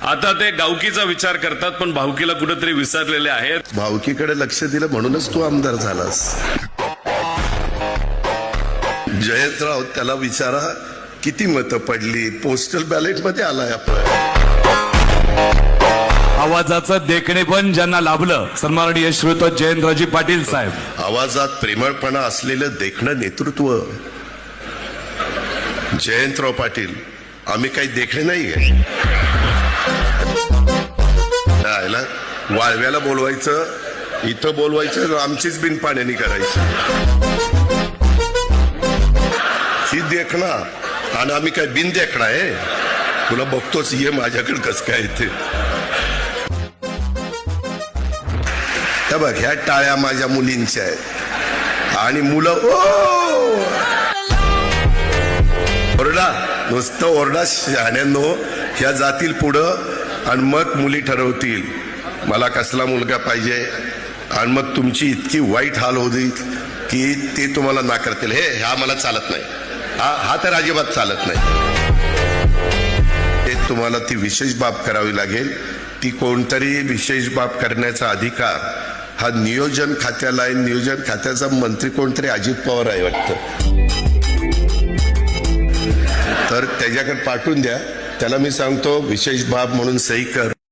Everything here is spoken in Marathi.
आता ते गावकीचा विचार करतात, पण भावकीला कुठेतरी विसरलेले आहेत. भावकीकडे लक्ष दिलं म्हणूनच तू आमदार झालास. जयंतराव, त्याला विचारा किती मतं पडली, पोस्टल बॅलेट मध्ये आलाय आपला. आवाजाचं देखणे पण ज्यांना लाभलं, सन्माननीय श्रोत जयंतरावजी पाटील साहेब. आवाजात प्रेमळपणा असलेलं देखणं नेतृत्व. जयंतराव पाटील, आम्ही काही देखणे नाहीये. वाळव्याला बोलवायचं, इथं बोलवायचं, आमचीच बिन पाण्यानी करायची ही देखणा. आणि आम्ही काय बिन देखणा आहे? तुला बघतोच, ये माझ्याकडे कस काय येते. त्या बघ, ह्या टाळ्या माझ्या मुलींच्या आहेत आणि मुलं ओरडा, नुसतं ओरडा शहाण्यांनो. ह्या जातील पुढं आणि मग मुली ठरवतील मला कसला मुलगा पाहिजे. आणि मग तुमची इतकी वाईट हाल होईल की ते तुम्हाला नाकारतील. हा मला चालत नाही, हा तर अजिबात चालत नाही. ते तुम्हाला ती विशेष बाब करावी लागेल. ती कोणतरी विशेष बाब करण्याचा अधिकार हा नियोजन खात्याला आहे. नियोजन खात्याचा मंत्री कोणतरी अजित पवार आहे वाटतं. तर त्याच्याकडे पाठवून द्या. त्याला मी सांगतो विशेष बाब म्हणून सही कर.